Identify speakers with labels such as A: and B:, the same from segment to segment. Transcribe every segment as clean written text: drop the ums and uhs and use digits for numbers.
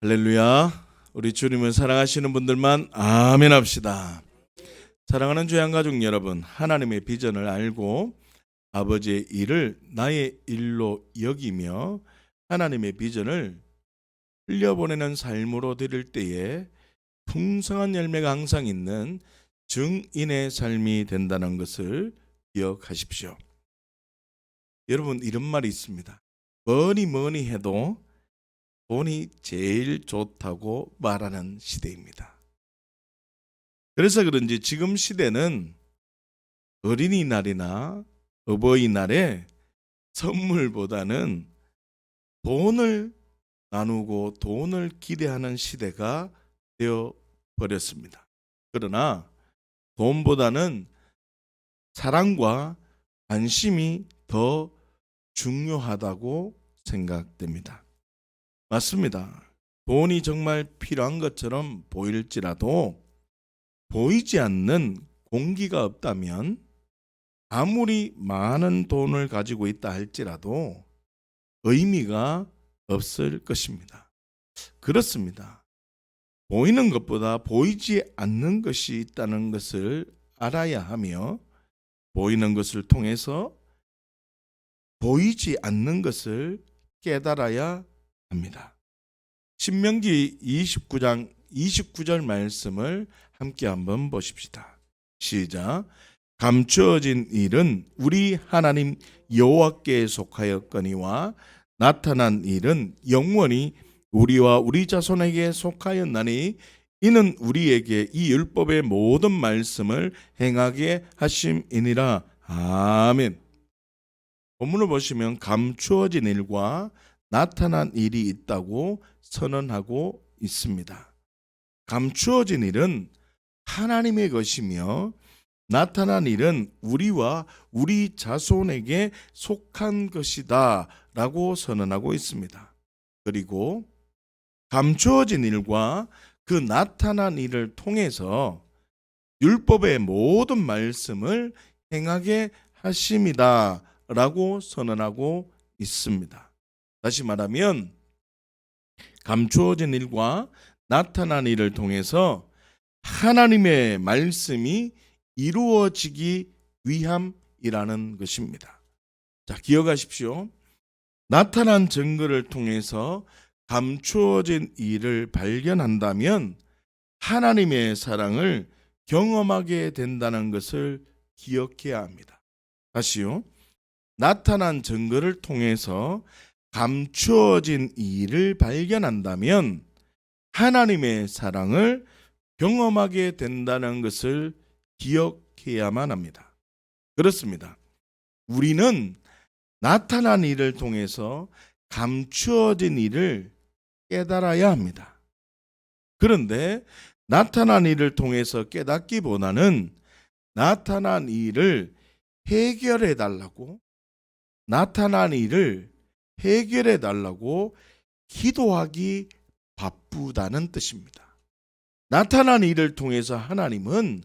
A: 할렐루야. 우리 주님을 사랑하시는 분들만 아멘 합시다. 사랑하는 주양가족 여러분, 하나님의 비전을 알고 아버지의 일을 나의 일로 여기며 하나님의 비전을 흘려보내는 삶으로 드릴 때에 풍성한 열매가 항상 있는 증인의 삶이 된다는 것을 기억하십시오. 여러분, 이런 말이 있습니다. 뭐니 해도 돈이 제일 좋다고 말하는 시대입니다. 그래서 그런지 지금 시대는 어린이날이나 어버이날에 선물보다는 돈을 나누고 돈을 기대하는 시대가 되어버렸습니다. 그러나 돈보다는 사랑과 관심이 더 중요하다고 생각됩니다. 맞습니다. 돈이 정말 필요한 것처럼 보일지라도 보이지 않는 공기가 없다면 아무리 많은 돈을 가지고 있다 할지라도 의미가 없을 것입니다. 그렇습니다. 보이는 것보다 보이지 않는 것이 있다는 것을 알아야 하며 보이는 것을 통해서 보이지 않는 것을 깨달아야 합니다. 신명기 29장 29절 말씀을 함께 한번 보십시다. 시작. 감추어진 일은 우리 하나님 여호와께 속하였거니와 나타난 일은 영원히 우리와 우리 자손에게 속하였나니 이는 우리에게 이 율법의 모든 말씀을 행하게 하심이니라. 아멘. 본문을 보시면 감추어진 일과 나타난 일이 있다고 선언하고 있습니다. 감추어진 일은 하나님의 것이며 나타난 일은 우리와 우리 자손에게 속한 것이다 라고 선언하고 있습니다. 그리고 감추어진 일과 그 나타난 일을 통해서 율법의 모든 말씀을 행하게 하심이다 라고 선언하고 있습니다. 다시 말하면 감추어진 일과 나타난 일을 통해서 하나님의 말씀이 이루어지기 위함이라는 것입니다. 자, 기억하십시오. 나타난 증거를 통해서 감추어진 일을 발견한다면 하나님의 사랑을 경험하게 된다는 것을 기억해야 합니다. 다시요. 나타난 증거를 통해서 감추어진 일을 발견한다면 하나님의 사랑을 경험하게 된다는 것을 기억해야만 합니다. 그렇습니다. 우리는 나타난 일을 통해서 감추어진 일을 깨달아야 합니다. 그런데 나타난 일을 통해서 깨닫기보다는 나타난 일을 해결해 달라고, 나타난 일을 해결해 달라고 기도하기 바쁘다는 뜻입니다. 나타난 일을 통해서 하나님은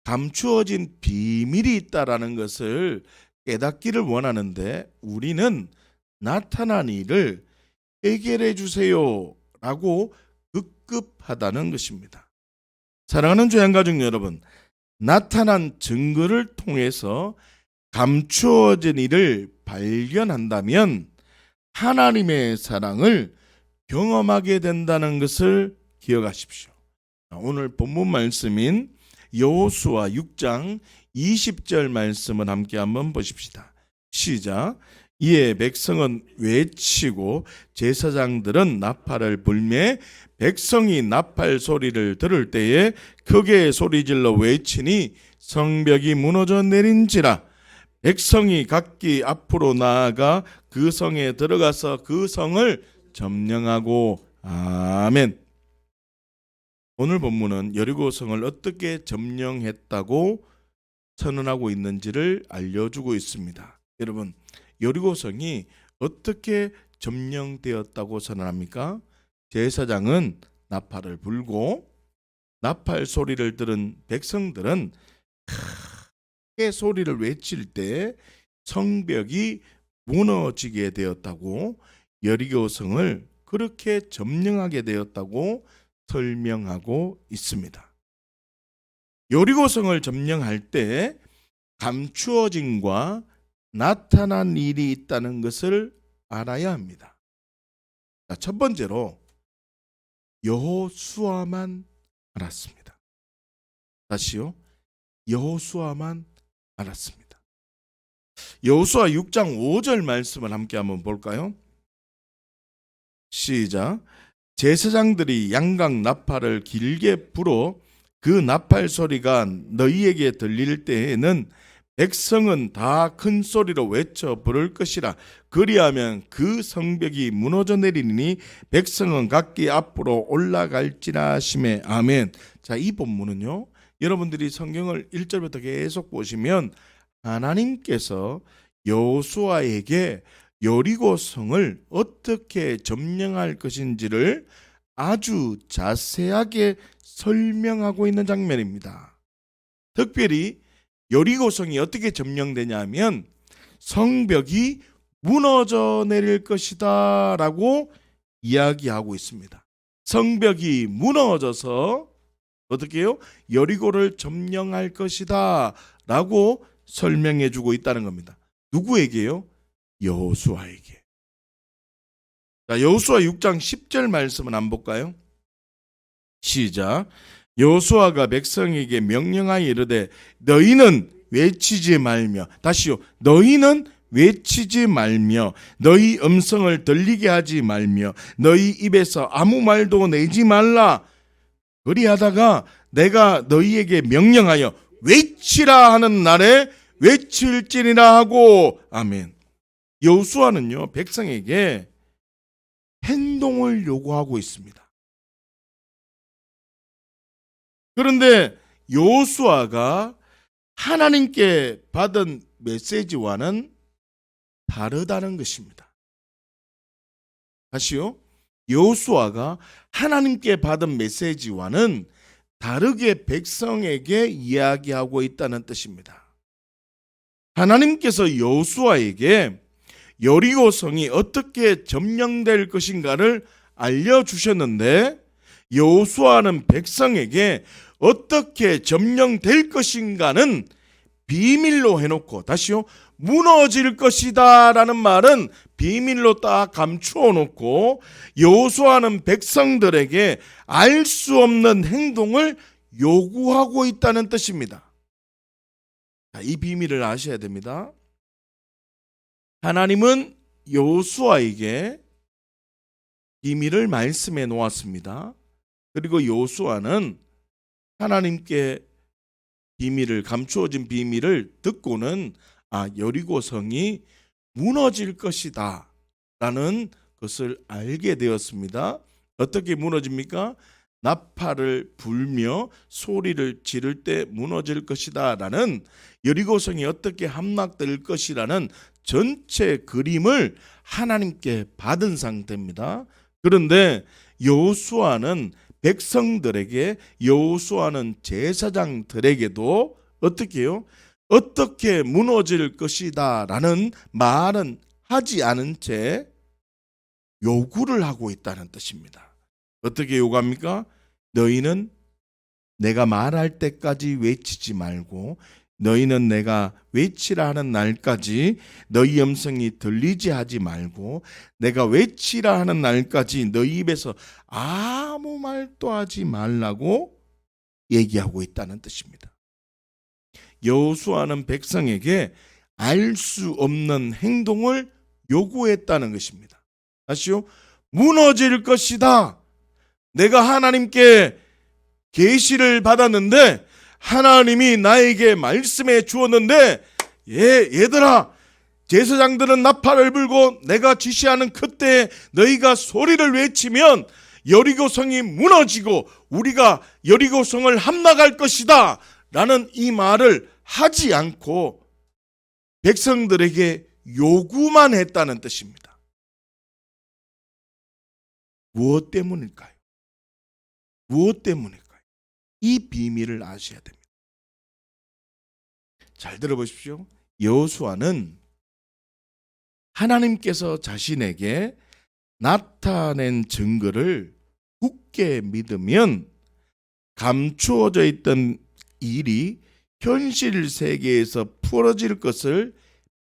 A: 감추어진 비밀이 있다라는 것을 깨닫기를 원하는데 우리는 나타난 일을 해결해 주세요 라고 급급하다는 것입니다. 사랑하는 주양가족 여러분, 나타난 증거를 통해서 감추어진 일을 발견한다면 하나님의 사랑을 경험하게 된다는 것을 기억하십시오. 오늘 본문 말씀인 여호수아 6장 20절 말씀을 함께 한번 보십시다. 시작. 이에 백성은 외치고 제사장들은 나팔을 불매 백성이 나팔 소리를 들을 때에 크게 소리질러 외치니 성벽이 무너져 내린지라. 백성이 각기 앞으로 나아가 그 성에 들어가서 그 성을 점령하고. 아멘. 오늘 본문은 여리고성을 어떻게 점령했다고 선언하고 있는지를 알려주고 있습니다. 여러분, 여리고성이 어떻게 점령되었다고 선언합니까? 제사장은 나팔을 불고 나팔 소리를 들은 백성들은 크게 소리를 외칠 때 성벽이 무너지게 되었다고 여리고성을 그렇게 점령하게 되었다고 설명하고 있습니다. 여리고성을 점령할 때 감추어짐과 나타난 일이 있다는 것을 알아야 합니다. 자, 첫 번째로 여호수아만 알았습니다. 다시요. 여호수아만 알았습니다. 여호수아 6장 5절 말씀을 함께 한번 볼까요? 시작. 제사장들이 양각 나팔을 길게 불어 그 나팔 소리가 너희에게 들릴 때에는 백성은 다 큰 소리로 외쳐 부를 것이라. 그리하면 그 성벽이 무너져 내리니 백성은 각기 앞으로 올라갈지라 하시매. 아멘. 자, 이 본문은요, 여러분들이 성경을 1절부터 계속 보시면 하나님께서 여호수아에게 여리고성을 어떻게 점령할 것인지를 아주 자세하게 설명하고 있는 장면입니다. 특별히 여리고성이 어떻게 점령되냐면 성벽이 무너져 내릴 것이다 라고 이야기하고 있습니다. 성벽이 무너져서 어떻게 해요? 여리고를 점령할 것이다 라고 설명해 주고 있다는 겁니다. 누구에게요? 여호수아에게. 자, 여호수아 6장 10절 말씀을 한번 볼까요? 시작. 여호수아가 백성에게 명령하여 이르되 너희는 외치지 말며, 다시요, 너희는 외치지 말며 너희 음성을 들리게 하지 말며 너희 입에서 아무 말도 내지 말라. 그리하다가 내가 너희에게 명령하여 외치라 하는 날에 외칠지니라 하고. 아멘. 여호수아는요, 백성에게 행동을 요구하고 있습니다. 그런데 여호수아가 하나님께 받은 메시지와는 다르다는 것입니다. 다시요. 여호수아가 하나님께 받은 메시지와는 다르게 백성에게 이야기하고 있다는 뜻입니다. 하나님께서 여호수아에게 여리고성이 어떻게 점령될 것인가를 알려주셨는데 여호수아는 백성에게 어떻게 점령될 것인가는 비밀로 해놓고, 다시요, 무너질 것이다 라는 말은 비밀로 딱 감추어 놓고 여호수아는 백성들에게 알 수 없는 행동을 요구하고 있다는 뜻입니다. 이 비밀을 아셔야 됩니다. 하나님은 여호수아에게 비밀을 말씀해 놓았습니다. 그리고 여호수아는 하나님께 비밀을, 감추어진 비밀을 듣고는 여리고성이 무너질 것이다 라는 것을 알게 되었습니다. 어떻게 무너집니까? 나팔을 불며 소리를 지를 때 무너질 것이다 라는, 여리고성이 어떻게 함락될 것이라는 전체 그림을 하나님께 받은 상태입니다. 그런데 여호수아는 백성들에게, 여호수아는 제사장들에게도 어떻게 해요? 어떻게 무너질 것이다 라는 말은 하지 않은 채 요구를 하고 있다는 뜻입니다. 어떻게 요구합니까? 너희는 내가 말할 때까지 외치지 말고, 너희는 내가 외치라 하는 날까지 너희 음성이 들리지 하지 말고, 내가 외치라 하는 날까지 너희 입에서 아무 말도 하지 말라고 얘기하고 있다는 뜻입니다. 여호수아는 백성에게 알 수 없는 행동을 요구했다는 것입니다. 다시요. 무너질 것이다. 내가 하나님께 계시를 받았는데, 하나님이 나에게 말씀해 주었는데, 얘들아, 제사장들은 나팔을 불고 내가 지시하는 그때 너희가 소리를 외치면 여리고성이 무너지고 우리가 여리고성을 함락할 것이다 라는 이 말을 하지 않고 백성들에게 요구만 했다는 뜻입니다. 무엇 때문일까요? 무엇 때문일까요? 이 비밀을 아셔야 됩니다. 잘 들어보십시오. 여호수아는 하나님께서 자신에게 나타낸 증거를 굳게 믿으면 감추어져 있던 일이 현실 세계에서 풀어질 것을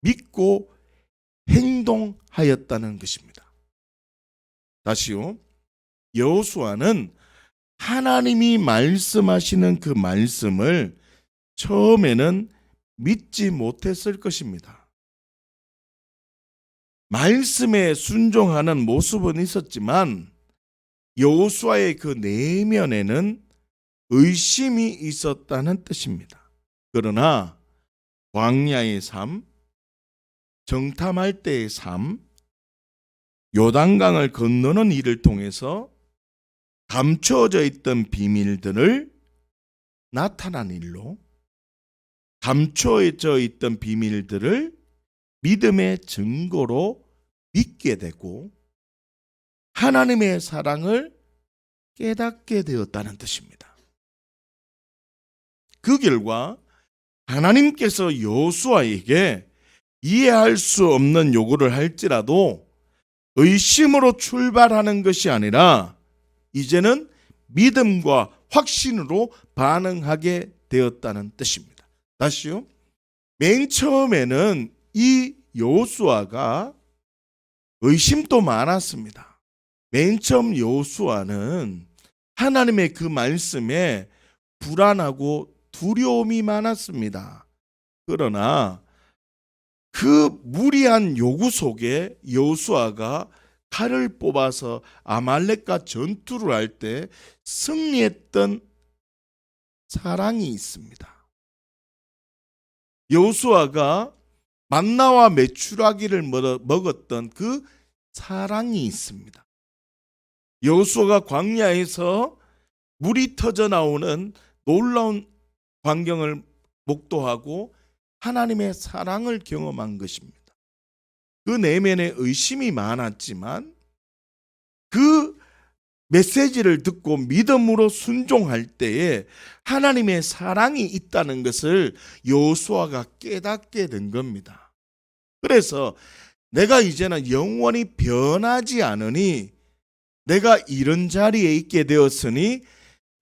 A: 믿고 행동하였다는 것입니다. 다시요. 여호수아는 하나님이 말씀하시는 그 말씀을 처음에는 믿지 못했을 것입니다. 말씀에 순종하는 모습은 있었지만 여호수아의 그 내면에는 의심이 있었다는 뜻입니다. 그러나 광야의 삶, 정탐할 때의 삶, 요단강을 건너는 일을 통해서 감춰져 있던 비밀들을 나타난 일로, 감춰져 있던 비밀들을 믿음의 증거로 믿게 되고 하나님의 사랑을 깨닫게 되었다는 뜻입니다. 그 결과 하나님께서 여호수아에게 이해할 수 없는 요구를 할지라도 의심으로 출발하는 것이 아니라 이제는 믿음과 확신으로 반응하게 되었다는 뜻입니다. 다시요. 맨 처음에는 이 여호수아가 의심도 많았습니다. 맨 처음 여호수아는 하나님의 그 말씀에 불안하고 두려움이 많았습니다. 그러나 그 무리한 요구 속에 여호수아가 칼을 뽑아서 아말렉과 전투를 할 때 승리했던 사랑이 있습니다. 여호수아가 만나와 메추라기를 먹었던 그 사랑이 있습니다. 여호수아가 광야에서 물이 터져 나오는 놀라운 광경을 목도하고 하나님의 사랑을 경험한 것입니다. 그 내면에 의심이 많았지만 그 메시지를 듣고 믿음으로 순종할 때에 하나님의 사랑이 있다는 것을 여호수아가 깨닫게 된 겁니다. 그래서 내가 이제는 영원히 변하지 않으니 내가 이런 자리에 있게 되었으니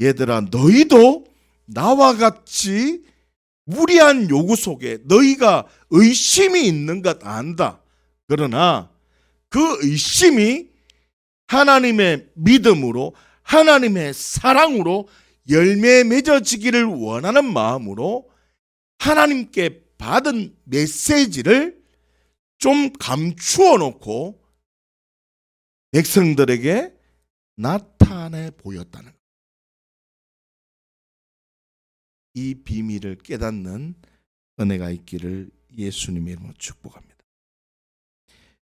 A: 얘들아 너희도 나와 같이 무리한 요구 속에 너희가 의심이 있는 것 안다. 그러나 그 의심이 하나님의 믿음으로 하나님의 사랑으로 열매 맺어지기를 원하는 마음으로 하나님께 받은 메시지를 좀 감추어 놓고 백성들에게 나타내 보였다는 것. 이 비밀을 깨닫는 은혜가 있기를 예수님의 이름으로 축복합니다.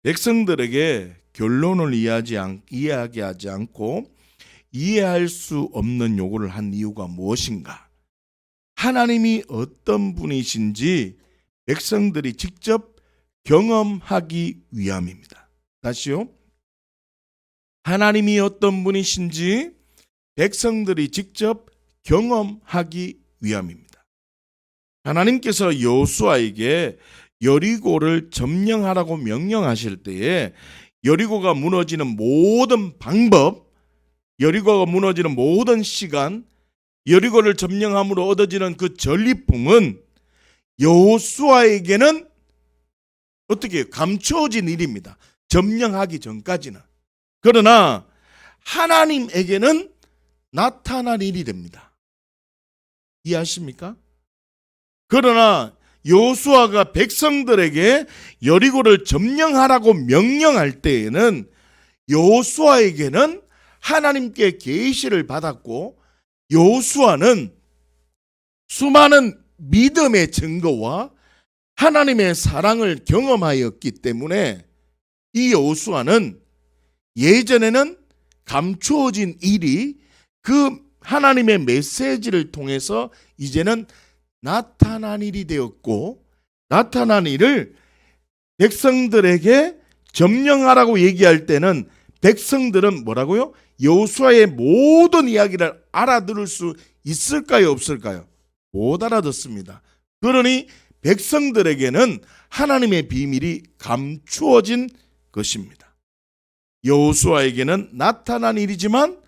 A: 백성들에게 결론을 이해하지 않고 이해할 수 없는 요구를 한 이유가 무엇인가? 하나님이 어떤 분이신지 백성들이 직접 경험하기 위함입니다. 다시요. 하나님이 어떤 분이신지 백성들이 직접 경험하기 위함입니다. 하나님께서 여호수아에게 여리고를 점령하라고 명령하실 때에 여리고가 무너지는 모든 방법, 여리고가 무너지는 모든 시간, 여리고를 점령함으로 얻어지는 그 전리품은 여호수아에게는 어떻게 감추어진 일입니다. 점령하기 전까지는. 그러나 하나님에게는 나타날 일이 됩니다. 이해하십니까? 그러나 여호수아가 백성들에게 여리고를 점령하라고 명령할 때에는 여호수아에게는 하나님께 계시를 받았고 여호수아는 수많은 믿음의 증거와 하나님의 사랑을 경험하였기 때문에 이 여호수아는 예전에는 감추어진 일이 그 하나님의 메시지를 통해서 이제는 나타난 일이 되었고 나타난 일을 백성들에게 점령하라고 얘기할 때는 백성들은 뭐라고요? 여호수아의 모든 이야기를 알아들을 수 있을까요? 없을까요? 못 알아듣습니다. 그러니 백성들에게는 하나님의 비밀이 감추어진 것입니다. 여호수아에게는 나타난 일이지만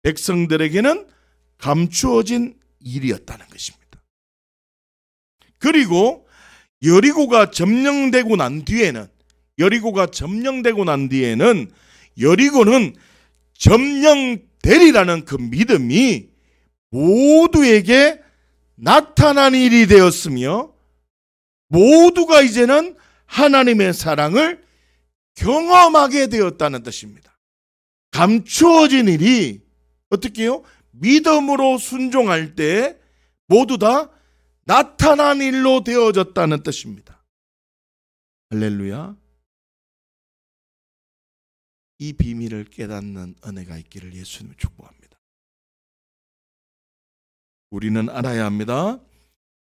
A: 백성들에게는 감추어진 일이었다는 것입니다. 그리고 여리고가 점령되고 난 뒤에는 여리고는 점령되리라는 그 믿음이 모두에게 나타난 일이 되었으며 모두가 이제는 하나님의 사랑을 경험하게 되었다는 뜻입니다. 감추어진 일이 어떻게 해요? 믿음으로 순종할 때 모두 다 나타난 일로 되어졌다는 뜻입니다. 할렐루야. 이 비밀을 깨닫는 은혜가 있기를 예수님 축복합니다. 우리는 알아야 합니다.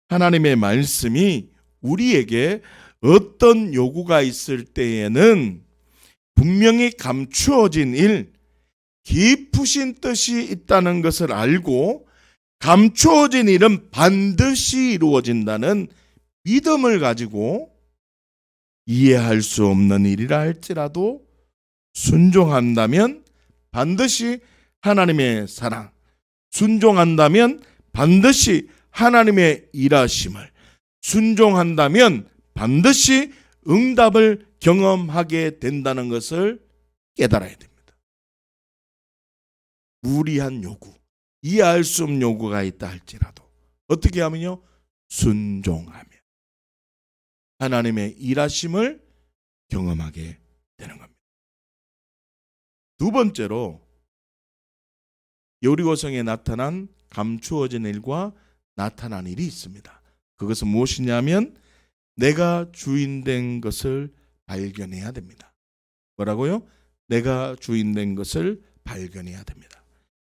A: 하나님의 말씀이 우리에게 어떤 요구가 있을 때에는 분명히 감추어진 일, 깊으신 뜻이 있다는 것을 알고 감추어진 일은 반드시 이루어진다는 믿음을 가지고 이해할 수 없는 일이라 할지라도 순종한다면 반드시 하나님의 사랑, 순종한다면 반드시 하나님의 일하심을, 순종한다면 반드시 응답을 경험하게 된다는 것을 깨달아야 됩니다. 무리한 요구, 이해할 수 없는 요구가 있다 할지라도 어떻게 하면요? 순종하며 하나님의 일하심을 경험하게 되는 겁니다. 두 번째로 여리고성에 나타난 감추어진 일과 나타난 일이 있습니다. 그것은 무엇이냐면 내가 주인된 것을 발견해야 됩니다. 뭐라고요? 내가 주인된 것을 발견해야 됩니다.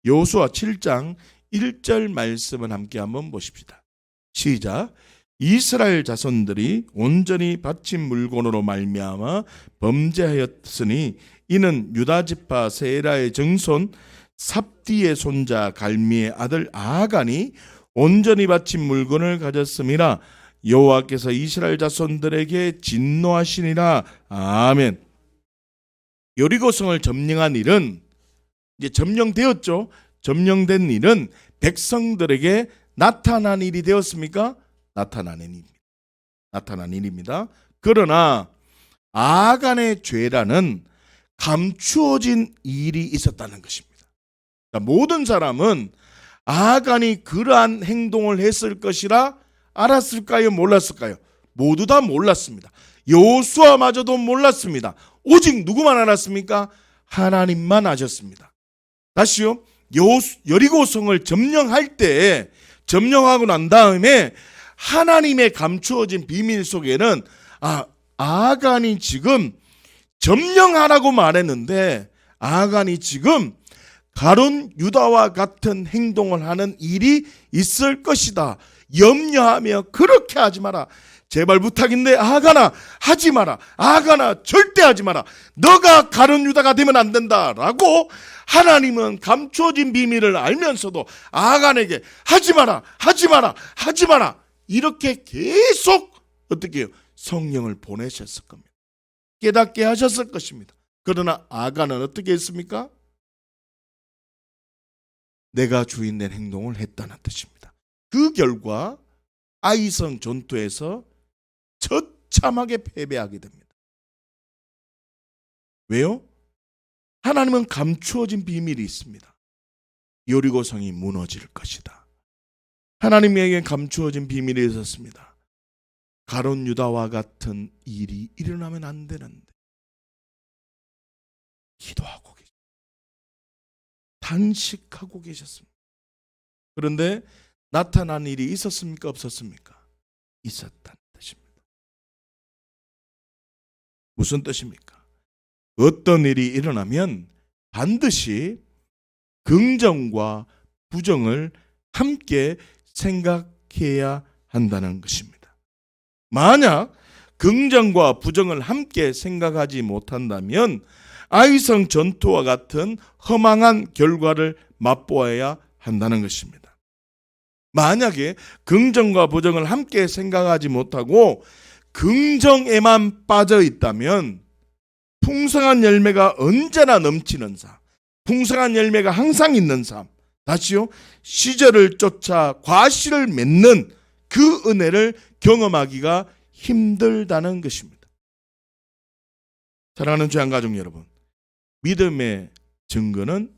A: 여호수아 7장 1절 말씀을 함께 한번 보십시다. 시작. 이스라엘 자손들이 온전히 바친 물건으로 말미암아 범죄하였으니 이는 유다 지파 세라의 정손 삽디의 손자 갈미의 아들 아간이 온전히 바친 물건을 가졌음이라. 여호와께서 이스라엘 자손들에게 진노하시니라. 아멘. 여리고성을 점령한 일은 이제 점령되었죠. 점령된 일은 백성들에게 나타난 일이 되었습니까? 나타난 일입니다. 그러나 아간의 죄라는 감추어진 일이 있었다는 것입니다. 그러니까 모든 사람은 아간이 그러한 행동을 했을 것이라 알았을까요? 몰랐을까요? 모두 다 몰랐습니다. 여호수아마저도 몰랐습니다. 오직 누구만 알았습니까? 하나님만 아셨습니다. 다시요. 여리고성을 점령할 때, 점령하고 난 다음에 하나님의 감추어진 비밀 속에는 아간이 지금 점령하라고 말했는데 아간이 지금 가룟 유다와 같은 행동을 하는 일이 있을 것이다. 염려하며 그렇게 하지 마라. 제발 부탁인데 아간아 하지 마라. 아간아 절대 하지 마라. 너가 가룟 유다가 되면 안 된다라고 하나님은 감추어진 비밀을 알면서도 아간에게 하지 마라. 하지 마라. 하지 마라. 이렇게 계속 어떻게 해요? 성령을 보내셨을 겁니다. 깨닫게 하셨을 것입니다. 그러나 아간은 어떻게 했습니까? 내가 주인된 행동을 했다는 뜻입니다. 그 결과 아이성 전투에서 처참하게 패배하게 됩니다. 왜요? 하나님은 감추어진 비밀이 있습니다. 여리고성이 무너질 것이다. 하나님에게 감추어진 비밀이 있었습니다. 가룟 유다와 같은 일이 일어나면 안 되는데 기도하고 계셨습니다. 단식하고 계셨습니다. 그런데 나타난 일이 있었습니까? 없었습니까? 있었다는 뜻입니다. 무슨 뜻입니까? 어떤 일이 일어나면 반드시 긍정과 부정을 함께 생각해야 한다는 것입니다. 만약 긍정과 부정을 함께 생각하지 못한다면 아이성 전투와 같은 허망한 결과를 맛보아야 한다는 것입니다. 만약에 긍정과 부정을 함께 생각하지 못하고 긍정에만 빠져 있다면 풍성한 열매가 언제나 넘치는 삶, 풍성한 열매가 항상 있는 삶, 다시요, 시절을 쫓아 과실을 맺는 그 은혜를 경험하기가 힘들다는 것입니다. 사랑하는 주양가족 여러분, 믿음의 증거는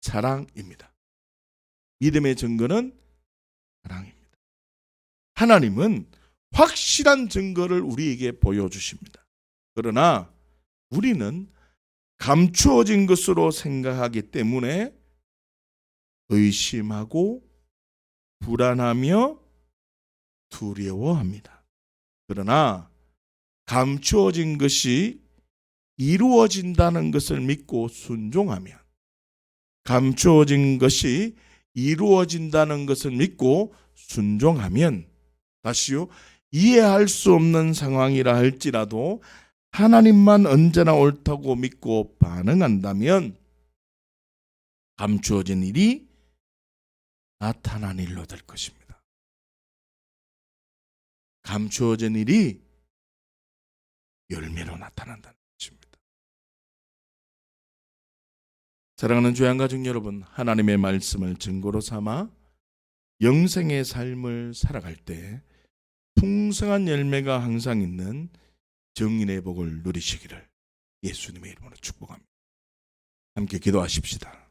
A: 사랑입니다. 믿음의 증거는 사랑입니다. 하나님은 확실한 증거를 우리에게 보여주십니다. 그러나 우리는 감추어진 것으로 생각하기 때문에 의심하고 불안하며 두려워합니다. 그러나 감추어진 것이 이루어진다는 것을 믿고 순종하면, 감추어진 것이 이루어진다는 것을 믿고 순종하면, 다시요, 이해할 수 없는 상황이라 할지라도 하나님만 언제나 옳다고 믿고 반응한다면 감추어진 일이 나타난 일로 될 것입니다. 감추어진 일이 열매로 나타난다는 것입니다. 사랑하는 주양가족 여러분, 하나님의 말씀을 증거로 삼아 영생의 삶을 살아갈 때 풍성한 열매가 항상 있는 정인의 복을 누리시기를 예수님의 이름으로 축복합니다. 함께 기도하십시다.